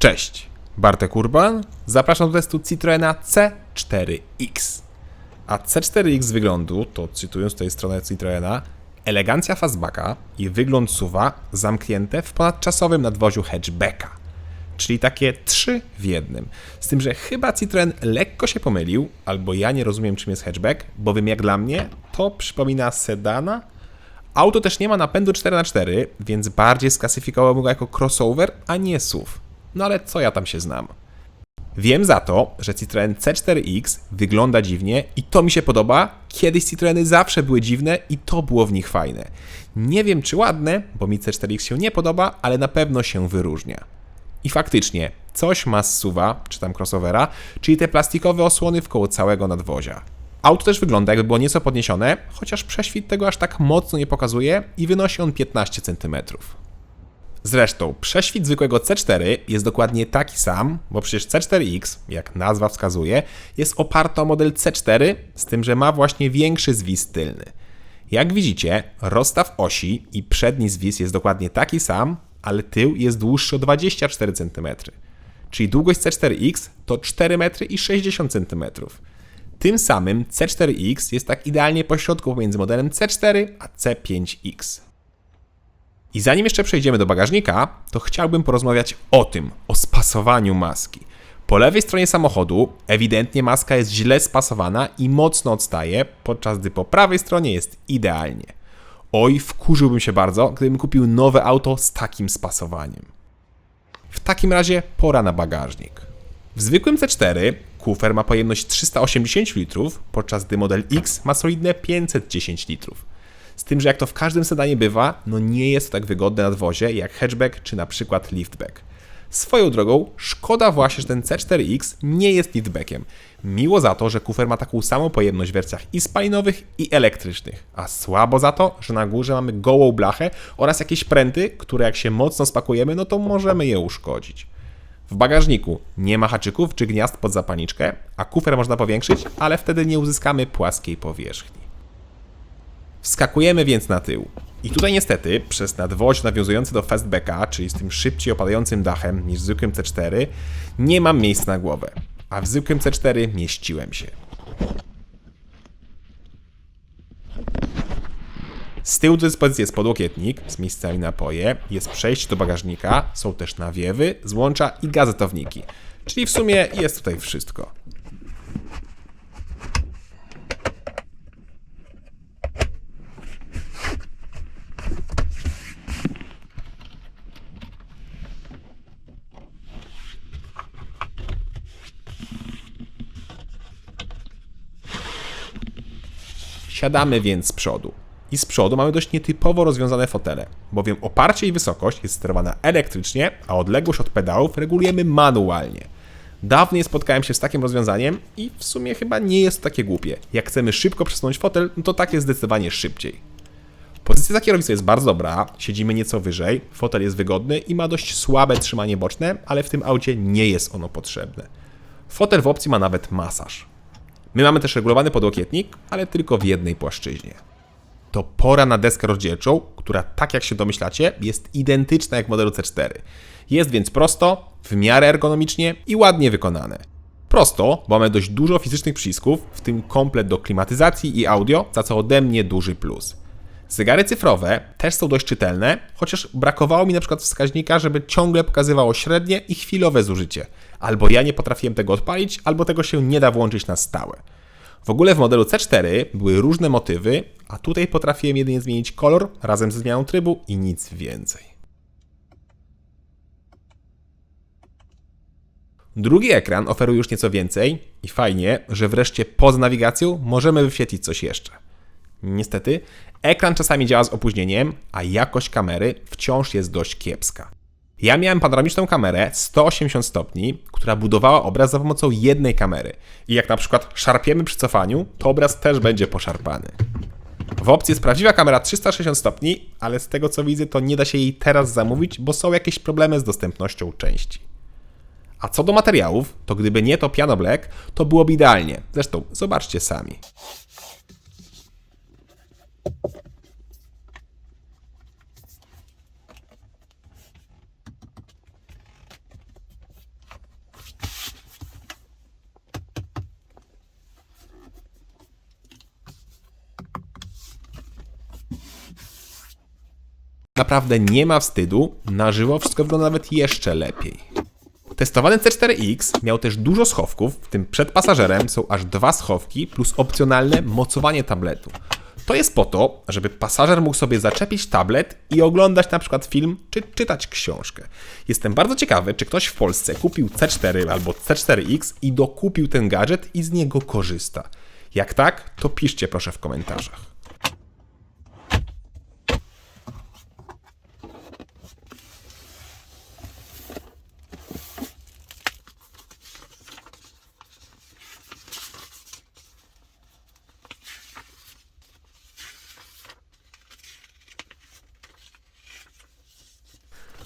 Cześć, Bartek Urban. Zapraszam do testu Citroena C4X. A C4X z wyglądu, to cytując tutaj stronę Citroena, elegancja fastbacka i wygląd SUV-a zamknięte w ponadczasowym nadwoziu hatchbacka. Czyli takie 3 w jednym. Z tym, że chyba Citroen lekko się pomylił, albo ja nie rozumiem, czym jest hatchback, bowiem jak dla mnie to przypomina sedana. Auto też nie ma napędu 4x4, więc bardziej sklasyfikowałbym go jako crossover, a nie SUV. No ale co ja tam się znam. Wiem za to, że Citroen C4X wygląda dziwnie i to mi się podoba. Kiedyś Citroeny zawsze były dziwne i to było w nich fajne. Nie wiem czy ładne, bo mi C4X się nie podoba, ale na pewno się wyróżnia. I faktycznie, coś ma z SUV-a, czy tam crossovera, czyli te plastikowe osłony wkoło całego nadwozia. Auto też wygląda jakby było nieco podniesione, chociaż prześwit tego aż tak mocno nie pokazuje i wynosi on 15 cm. Zresztą prześwit zwykłego C4 jest dokładnie taki sam, bo przecież C4X, jak nazwa wskazuje, jest oparty o model C4, z tym, że ma właśnie większy zwis tylny. Jak widzicie, rozstaw osi i przedni zwis jest dokładnie taki sam, ale tył jest dłuższy o 24 cm. Czyli długość C4X to 4,60 m. Tym samym C4X jest tak idealnie pośrodku pomiędzy modelem C4 a C5X. I zanim jeszcze przejdziemy do bagażnika, to chciałbym porozmawiać o spasowaniu maski. Po lewej stronie samochodu ewidentnie maska jest źle spasowana i mocno odstaje, podczas gdy po prawej stronie jest idealnie. Oj, wkurzyłbym się bardzo, gdybym kupił nowe auto z takim spasowaniem. W takim razie pora na bagażnik. W zwykłym C4 kufer ma pojemność 380 litrów, podczas gdy model X ma solidne 510 litrów. Z tym, że jak to w każdym sedanie bywa, no nie jest to tak wygodne nadwozie jak hatchback czy na przykład liftback. Swoją drogą, szkoda właśnie, że ten C4X nie jest liftbackiem. Miło za to, że kufer ma taką samą pojemność w wersjach i spalinowych, i elektrycznych. A słabo za to, że na górze mamy gołą blachę oraz jakieś pręty, które jak się mocno spakujemy, no to możemy je uszkodzić. W bagażniku nie ma haczyków czy gniazd pod zapalniczkę, a kufer można powiększyć, ale wtedy nie uzyskamy płaskiej powierzchni. Wskakujemy więc na tył. I tutaj niestety przez nadwozie nawiązujący do fastbacka, czyli z tym szybciej opadającym dachem niż w zwykłym C4, nie mam miejsca na głowę, a w zwykłym C4 mieściłem się. Z tyłu do dyspozycji jest podłokietnik z miejscami na napoje, jest przejście do bagażnika, są też nawiewy, złącza i gazetowniki. Czyli w sumie jest tutaj wszystko. Siadamy więc z przodu. I z przodu mamy dość nietypowo rozwiązane fotele, bowiem oparcie i wysokość jest sterowana elektrycznie, a odległość od pedałów regulujemy manualnie. Dawno nie spotkałem się z takim rozwiązaniem i w sumie chyba nie jest to takie głupie. Jak chcemy szybko przesunąć fotel, no to tak jest zdecydowanie szybciej. Pozycja za kierownicą jest bardzo dobra, siedzimy nieco wyżej, fotel jest wygodny i ma dość słabe trzymanie boczne, ale w tym aucie nie jest ono potrzebne. Fotel w opcji ma nawet masaż. My mamy też regulowany podłokietnik, ale tylko w jednej płaszczyźnie. To pora na deskę rozdzielczą, która, tak jak się domyślacie, jest identyczna jak w modelu C4. Jest więc prosto, w miarę ergonomicznie i ładnie wykonane. Prosto, bo mamy dość dużo fizycznych przycisków, w tym komplet do klimatyzacji i audio, za co ode mnie duży plus. Zegary cyfrowe też są dość czytelne, chociaż brakowało mi na przykład wskaźnika, żeby ciągle pokazywało średnie i chwilowe zużycie. Albo ja nie potrafiłem tego odpalić, albo tego się nie da włączyć na stałe. W ogóle w modelu C4 były różne motywy, a tutaj potrafiłem jedynie zmienić kolor razem ze zmianą trybu i nic więcej. Drugi ekran oferuje już nieco więcej i fajnie, że wreszcie poza nawigacją możemy wyświetlić coś jeszcze. Niestety, ekran czasami działa z opóźnieniem, a jakość kamery wciąż jest dość kiepska. Ja miałem panoramiczną kamerę 180 stopni, która budowała obraz za pomocą jednej kamery. I jak na przykład szarpiemy przy cofaniu, to obraz też będzie poszarpany. W opcji jest prawdziwa kamera 360 stopni, ale z tego co widzę, to nie da się jej teraz zamówić, bo są jakieś problemy z dostępnością części. A co do materiałów, to gdyby nie to Piano Black, to byłoby idealnie. Zresztą zobaczcie sami. naprawdę nie ma wstydu, na żywo wszystko wygląda nawet jeszcze lepiej. Testowany C4X miał też dużo schowków, w tym przed pasażerem są aż 2 schowki plus opcjonalne mocowanie tabletu. To jest po to, żeby pasażer mógł sobie zaczepić tablet i oglądać na przykład film czy czytać książkę. Jestem bardzo ciekawy, czy ktoś w Polsce kupił C4 albo C4X i dokupił ten gadżet i z niego korzysta. Jak tak, to piszcie proszę w komentarzach.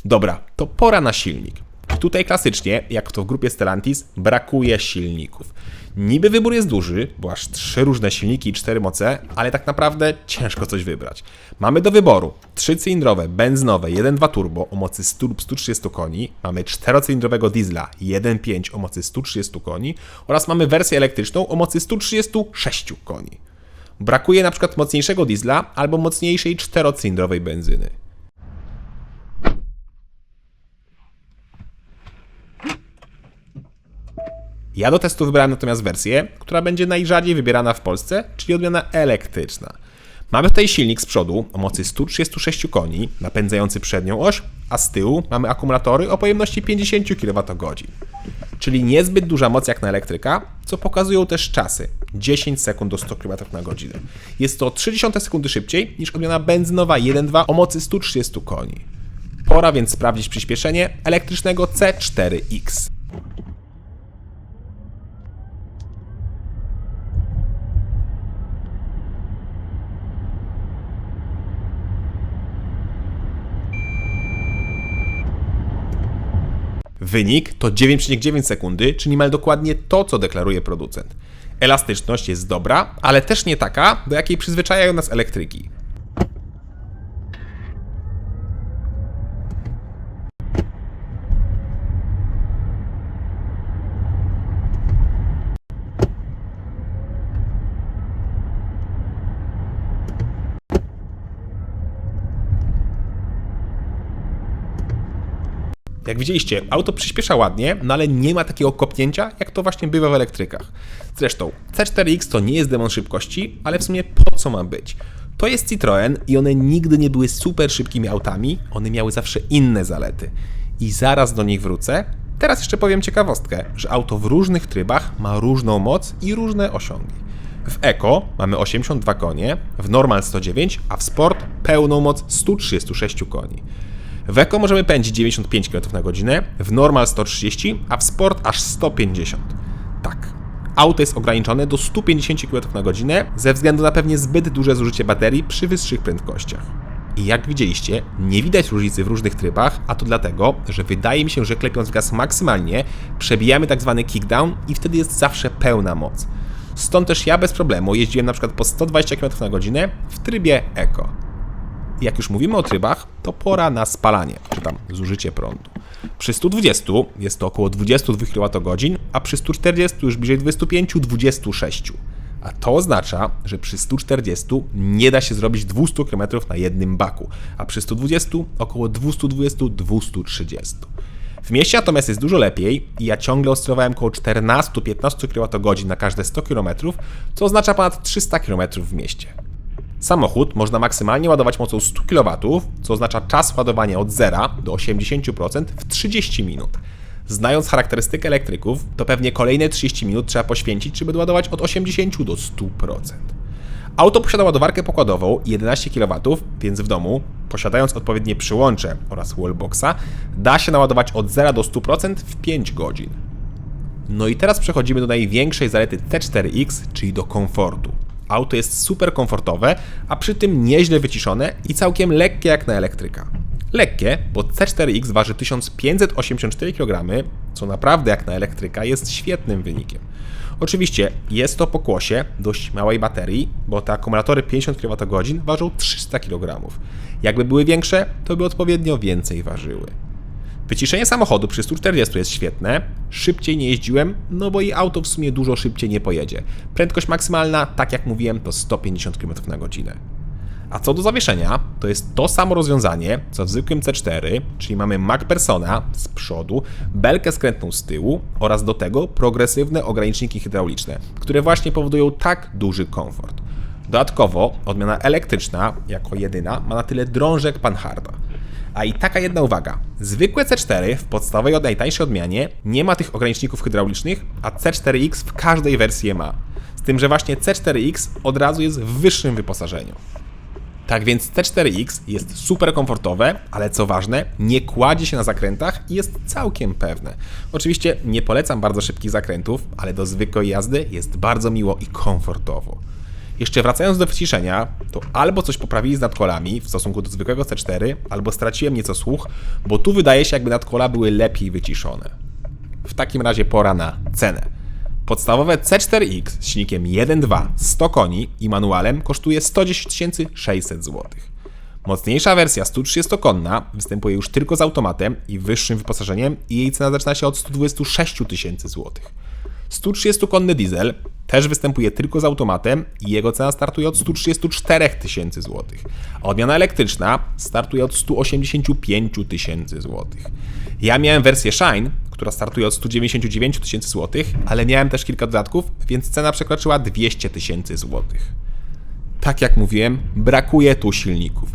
Dobra, to pora na silnik. Tutaj klasycznie, jak to w grupie Stellantis, brakuje silników. Niby wybór jest duży, bo aż 3 różne silniki i 4 moce, ale tak naprawdę ciężko coś wybrać. Mamy do wyboru 3-cylindrowe, benzynowe 1.2 turbo o mocy 130 koni, mamy 4-cylindrowego diesla 1.5 o mocy 130 koni oraz mamy wersję elektryczną o mocy 136 koni. Brakuje na przykład mocniejszego diesla albo mocniejszej 4-cylindrowej benzyny. Ja do testu wybrałem natomiast wersję, która będzie najrzadziej wybierana w Polsce, czyli odmiana elektryczna. Mamy tutaj silnik z przodu o mocy 136 koni, napędzający przednią oś, a z tyłu mamy akumulatory o pojemności 50 kWh. Czyli niezbyt duża moc jak na elektryka, co pokazują też czasy 10 sekund do 100 km na godzinę. Jest to 0,3 sekundy szybciej niż odmiana benzynowa 1.2 o mocy 130 koni. Pora więc sprawdzić przyspieszenie elektrycznego C4X. Wynik to 9,9 sekundy, czyli niemal dokładnie to, co deklaruje producent. Elastyczność jest dobra, ale też nie taka, do jakiej przyzwyczajają nas elektryki. Jak widzieliście, auto przyspiesza ładnie, no ale nie ma takiego kopnięcia, jak to właśnie bywa w elektrykach. Zresztą, C4X to nie jest demon szybkości, ale w sumie po co ma być? To jest Citroen i one nigdy nie były super szybkimi autami, one miały zawsze inne zalety. I zaraz do nich wrócę. Teraz jeszcze powiem ciekawostkę, że auto w różnych trybach ma różną moc i różne osiągi. W Eco mamy 82 konie, w Normal 109, a w Sport pełną moc 136 koni. W Eco możemy pędzić 95 km na godzinę, w Normal 130, a w Sport aż 150. Tak, auto jest ograniczone do 150 km na godzinę ze względu na pewnie zbyt duże zużycie baterii przy wyższych prędkościach. I jak widzieliście, nie widać różnicy w różnych trybach, a to dlatego, że wydaje mi się, że klepiąc gaz maksymalnie, przebijamy tak zwany kickdown i wtedy jest zawsze pełna moc. Stąd też ja bez problemu jeździłem na przykład po 120 km na godzinę w trybie Eco. Jak już mówimy o trybach, to pora na spalanie, czy tam zużycie prądu. Przy 120 jest to około 22 kWh, a przy 140 już bliżej 25-26. A to oznacza, że przy 140 nie da się zrobić 200 km na jednym baku, a przy 120 około 220-230. W mieście natomiast jest dużo lepiej i ja ciągle oscylowałem około 14-15 kWh na każde 100 km, co oznacza ponad 300 km w mieście. Samochód można maksymalnie ładować mocą 100 kW, co oznacza czas ładowania od 0 do 80% w 30 minut. Znając charakterystykę elektryków, to pewnie kolejne 30 minut trzeba poświęcić, żeby doładować od 80 do 100%. Auto posiada ładowarkę pokładową 11 kW, więc w domu, posiadając odpowiednie przyłącze oraz wallboxa, da się naładować od 0 do 100% w 5 godzin. No i teraz przechodzimy do największej zalety C4X, czyli do komfortu. Auto jest super komfortowe, a przy tym nieźle wyciszone i całkiem lekkie jak na elektryka. Lekkie, bo C4X waży 1584 kg, co naprawdę jak na elektryka jest świetnym wynikiem. Oczywiście jest to pokłosie dość małej baterii, bo te akumulatory 50 kWh ważą 300 kg. Jakby były większe, to by odpowiednio więcej ważyły. Wyciszenie samochodu przy 140 jest świetne, szybciej nie jeździłem, no bo i auto w sumie dużo szybciej nie pojedzie. Prędkość maksymalna, tak jak mówiłem, to 150 km na godzinę. A co do zawieszenia, to jest to samo rozwiązanie, co w zwykłym C4, czyli mamy MacPersona z przodu, belkę skrętną z tyłu oraz do tego progresywne ograniczniki hydrauliczne, które właśnie powodują tak duży komfort. Dodatkowo odmiana elektryczna, jako jedyna, ma na tyle drążek Panharda. A i taka jedna uwaga. Zwykłe C4 w podstawowej najtańszej odmianie nie ma tych ograniczników hydraulicznych, a C4X w każdej wersji je ma. Z tym, że właśnie C4X od razu jest w wyższym wyposażeniu. Tak więc C4X jest super komfortowe, ale co ważne, nie kładzie się na zakrętach i jest całkiem pewne. Oczywiście nie polecam bardzo szybkich zakrętów, ale do zwykłej jazdy jest bardzo miło i komfortowo. Jeszcze wracając do wyciszenia, to albo coś poprawili z nadkolami w stosunku do zwykłego C4, albo straciłem nieco słuch, bo tu wydaje się, jakby nadkola były lepiej wyciszone. W takim razie pora na cenę. Podstawowe C4X z silnikiem 1.2 100 koni i manualem kosztuje 110 600 zł. Mocniejsza wersja 130-konna występuje już tylko z automatem i wyższym wyposażeniem i jej cena zaczyna się od 126 000 zł. 130-konny diesel też występuje tylko z automatem i jego cena startuje od 134 000 zł. A odmiana elektryczna startuje od 185 000 zł. Ja miałem wersję Shine, która startuje od 199 000 zł, ale miałem też kilka dodatków, więc cena przekroczyła 200 000 zł. Tak jak mówiłem, brakuje tu silników.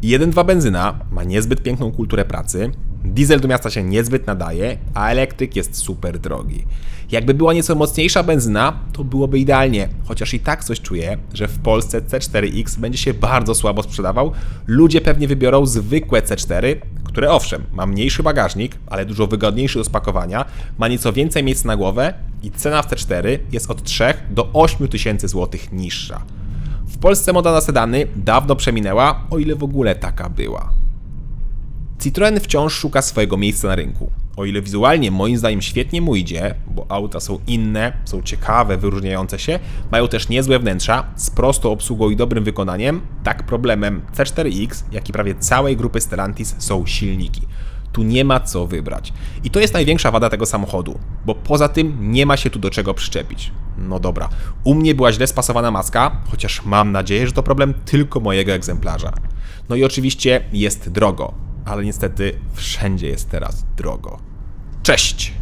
1.2 benzyna ma niezbyt piękną kulturę pracy, diesel do miasta się niezbyt nadaje, a elektryk jest super drogi. Jakby była nieco mocniejsza benzyna, to byłoby idealnie, chociaż i tak coś czuję, że w Polsce C4X będzie się bardzo słabo sprzedawał. Ludzie pewnie wybiorą zwykłe C4, które owszem, ma mniejszy bagażnik, ale dużo wygodniejszy do spakowania, ma nieco więcej miejsca na głowę i cena w C4 jest od 3 do 8 000 zł niższa. W Polsce moda na sedany dawno przeminęła, o ile w ogóle taka była. Citroen wciąż szuka swojego miejsca na rynku. O ile wizualnie moim zdaniem świetnie mu idzie, bo auta są inne, są ciekawe, wyróżniające się, mają też niezłe wnętrza, z prostą obsługą i dobrym wykonaniem, tak problemem C4X, jak i prawie całej grupy Stellantis są silniki. Tu nie ma co wybrać. I to jest największa wada tego samochodu, bo poza tym nie ma się tu do czego przyczepić. No dobra, u mnie była źle spasowana maska, chociaż mam nadzieję, że to problem tylko mojego egzemplarza. No i oczywiście jest drogo, ale niestety wszędzie jest teraz drogo. Cześć!